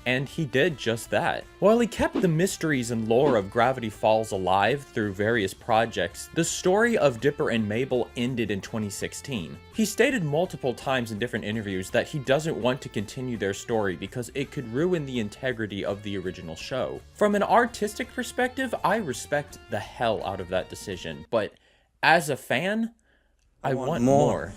and he did just that. While he kept the mysteries and lore of Gravity Falls alive through various projects, the story of Dipper and Mabel ended in 2016. He stated multiple times in different interviews that he doesn't want to continue their story because it could ruin the integrity of the original show. From an artistic perspective, I respect the hell out of that decision, but as a fan, I want more.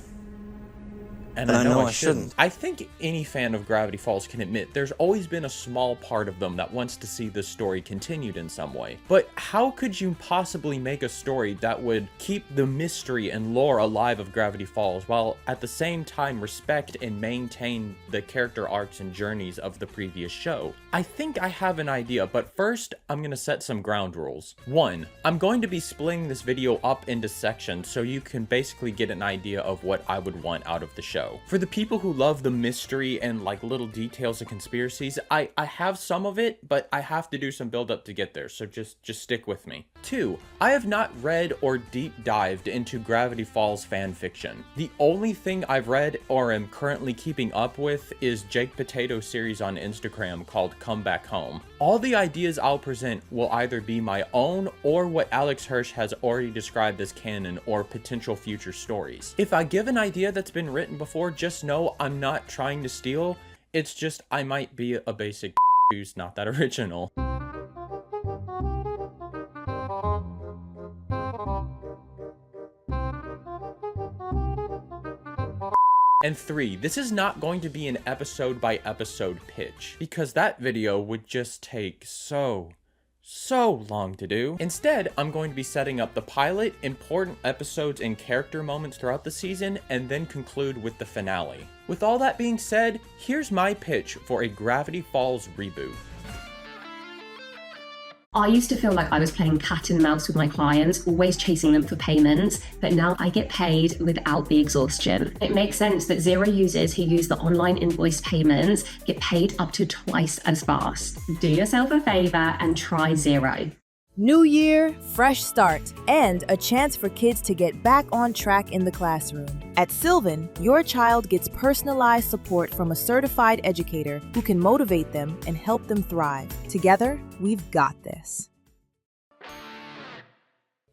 And I know I shouldn't. I think any fan of Gravity Falls can admit there's always been a small part of them that wants to see this story continued in some way. But how could you possibly make a story that would keep the mystery and lore alive of Gravity Falls while at the same time respect and maintain the character arcs and journeys of the previous show? I think I have an idea, but first I'm going to set some ground rules. 1. I'm going to be splitting this video up into sections so you can basically get an idea of what I would want out of the show. For the people who love the mystery and like little details and conspiracies, I have some of it, but I have to do some build up to get there, so just stick with me. 2. I have not read or deep dived into Gravity Falls fan fiction. The only thing I've read or am currently keeping up with is Jake Potato's series on Instagram called Come Back Home. All the ideas I'll present will either be my own or what Alex Hirsch has already described as canon or potential future stories. If I give an idea that's been written before, just know I'm not trying to steal, it's just I might be a basic who's not that original. And 3, this is not going to be an episode by episode pitch, because that video would just take so long to do. Instead, I'm going to be setting up the pilot, important episodes and character moments throughout the season, and then conclude with the finale. With all that being said, here's my pitch for a Gravity Falls reboot. I used to feel like I was playing cat and mouse with my clients, always chasing them for payments, but now I get paid without the exhaustion. It makes sense that Xero users who use the online invoice payments get paid up to twice as fast. Do yourself a favor and try Xero. New year, fresh start, and a chance for kids to get back on track in the classroom. At Sylvan, your child gets personalized support from a certified educator who can motivate them and help them thrive. Together, we've got this.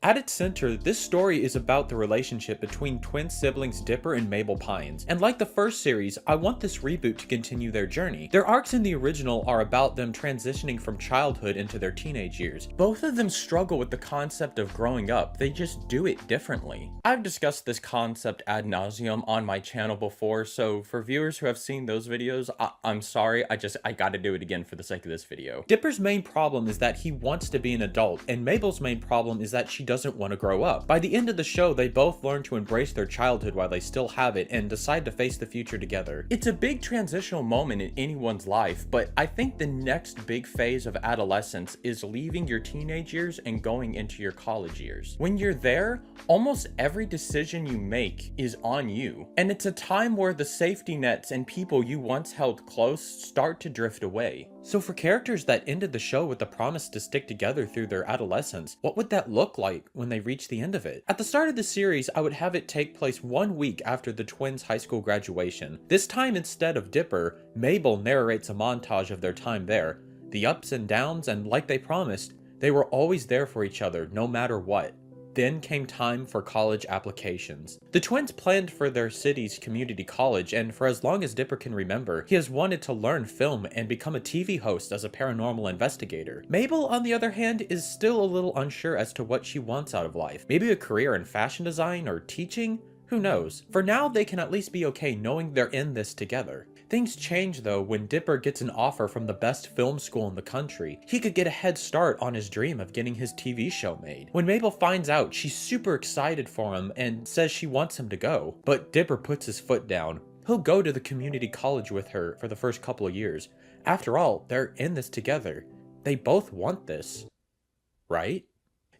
At its center, this story is about the relationship between twin siblings Dipper and Mabel Pines, and like the first series, I want this reboot to continue their journey. Their arcs in the original are about them transitioning from childhood into their teenage years. Both of them struggle with the concept of growing up, they just do it differently. I've discussed this concept ad nauseum on my channel before, so for viewers who have seen those videos, I'm sorry, I gotta do it again for the sake of this video. Dipper's main problem is that he wants to be an adult, and Mabel's main problem is that she doesn't want to grow up. By the end of the show, they both learn to embrace their childhood while they still have it and decide to face the future together. It's a big transitional moment in anyone's life, but I think the next big phase of adolescence is leaving your teenage years and going into your college years. When you're there, almost every decision you make is on you, and it's a time where the safety nets and people you once held close start to drift away. So for characters that ended the show with the promise to stick together through their adolescence, what would that look like when they reach the end of it? At the start of the series, I would have it take place 1 week after the twins' high school graduation. This time, instead of Dipper, Mabel narrates a montage of their time there, the ups and downs, and like they promised, they were always there for each other no matter what. Then came time for college applications. The twins planned for their city's community college, and for as long as Dipper can remember, he has wanted to learn film and become a TV host as a paranormal investigator. Mabel, on the other hand, is still a little unsure as to what she wants out of life. Maybe a career in fashion design or teaching? Who knows? For now, they can at least be okay knowing they're in this together. Things change though when Dipper gets an offer from the best film school in the country. He could get a head start on his dream of getting his TV show made. When Mabel finds out, she's super excited for him and says she wants him to go. But Dipper puts his foot down. He'll go to the community college with her for the first couple of years. After all, they're in this together. They both want this, right?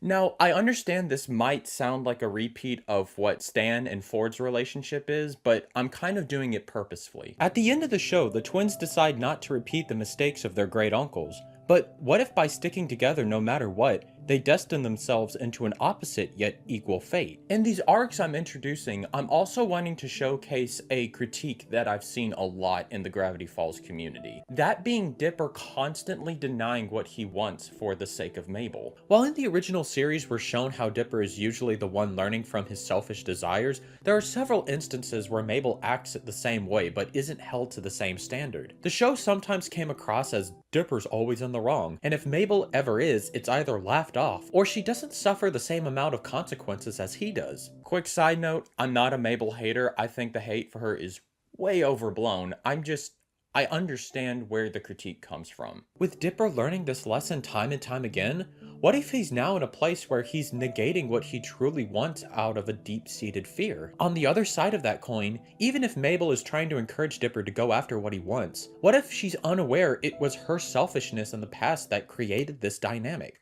Now, I understand this might sound like a repeat of what Stan and Ford's relationship is, but I'm kind of doing it purposefully. At the end of the show, the twins decide not to repeat the mistakes of their great uncles. But what if by sticking together no matter what, they destine themselves into an opposite yet equal fate. In these arcs I'm introducing, I'm also wanting to showcase a critique that I've seen a lot in the Gravity Falls community. That being Dipper constantly denying what he wants for the sake of Mabel. While in the original series we're shown how Dipper is usually the one learning from his selfish desires, there are several instances where Mabel acts the same way but isn't held to the same standard. The show sometimes came across as Dipper's always in the wrong, and if Mabel ever is, it's either laughed off, or she doesn't suffer the same amount of consequences as he does. Quick side note, I'm not a Mabel hater. I think the hate for her is way overblown. I understand where the critique comes from. With Dipper learning this lesson time and time again, what if he's now in a place where he's negating what he truly wants out of a deep-seated fear? On the other side of that coin, even if Mabel is trying to encourage Dipper to go after what he wants, what if she's unaware it was her selfishness in the past that created this dynamic?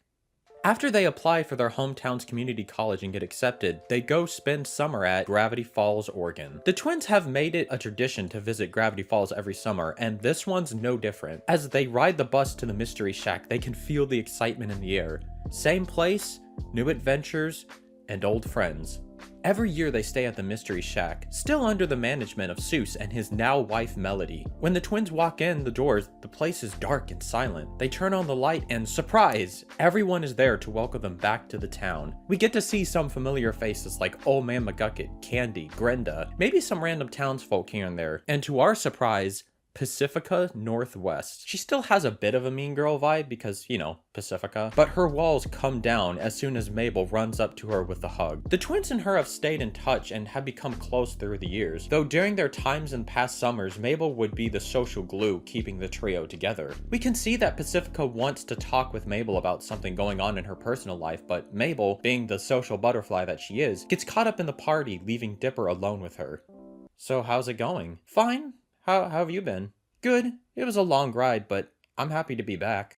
After they apply for their hometown's community college and get accepted, they go spend summer at Gravity Falls, Oregon. The twins have made it a tradition to visit Gravity Falls every summer, and this one's no different. As they ride the bus to the Mystery Shack, they can feel the excitement in the air. Same place, new adventures, and old friends. Every year they stay at the Mystery Shack, still under the management of Seuss and his now wife Melody. When the twins walk in the doors, the place is dark and silent. They turn on the light and surprise! Everyone is there to welcome them back to the town. We get to see some familiar faces like Old Man McGucket, Candy, Grenda, maybe some random townsfolk here and there, and to our surprise, Pacifica Northwest. She still has a bit of a mean girl vibe because, you know, Pacifica, but her walls come down as soon as Mabel runs up to her with a hug. The twins and her have stayed in touch and have become close through the years, though during their times in past summers, Mabel would be the social glue keeping the trio together. We can see that Pacifica wants to talk with Mabel about something going on in her personal life, but Mabel, being the social butterfly that she is, gets caught up in the party, leaving Dipper alone with her. So how's it going? Fine. How have you been? Good. It was a long ride, but I'm happy to be back.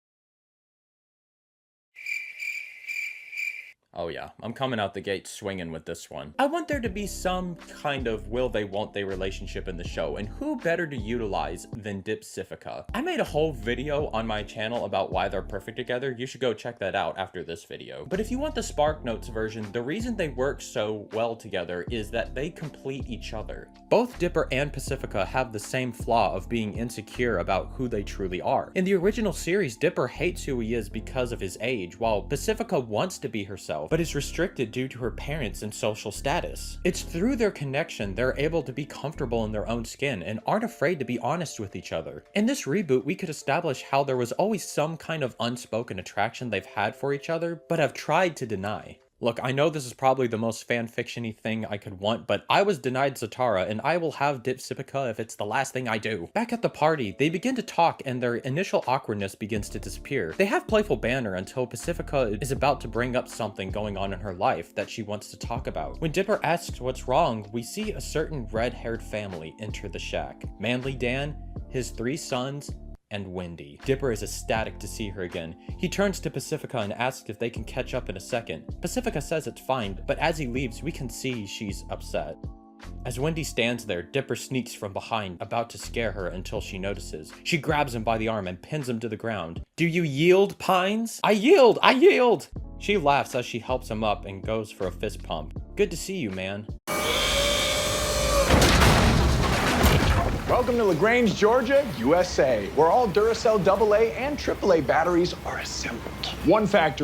Oh yeah, I'm coming out the gate swinging with this one. I want there to be some kind of will they won't they relationship in the show, and who better to utilize than Dipsifica? I made a whole video on my channel about why they're perfect together. You should go check that out after this video. But if you want the Spark Notes version, the reason they work so well together is that they complete each other. Both Dipper and Pacifica have the same flaw of being insecure about who they truly are. In the original series, Dipper hates who he is because of his age, while Pacifica wants to be herself, but is restricted due to her parents and social status. It's through their connection they're able to be comfortable in their own skin and aren't afraid to be honest with each other. In this reboot, we could establish how there was always some kind of unspoken attraction they've had for each other, but have tried to deny. Look, I know this is probably the most fanfiction-y thing I could want, but I was denied Zatara, and I will have Dipsipica if it's the last thing I do. Back at the party, they begin to talk, and their initial awkwardness begins to disappear. They have playful banter until Pacifica is about to bring up something going on in her life that she wants to talk about. When Dipper asks what's wrong, we see a certain red-haired family enter the shack. Manly Dan, his 3 sons, and Wendy. Dipper is ecstatic to see her again. He turns to Pacifica and asks if they can catch up in a second. Pacifica says it's fine, but as he leaves, we can see she's upset. As Wendy stands there, Dipper sneaks from behind, about to scare her until she notices. She grabs him by the arm and pins him to the ground. "Do you yield, Pines?" "I yield! I yield!" She laughs as she helps him up and goes for a fist pump. "Good to see you, man." Welcome to LaGrange, Georgia, USA, where all Duracell AA and AAA batteries are assembled. One factory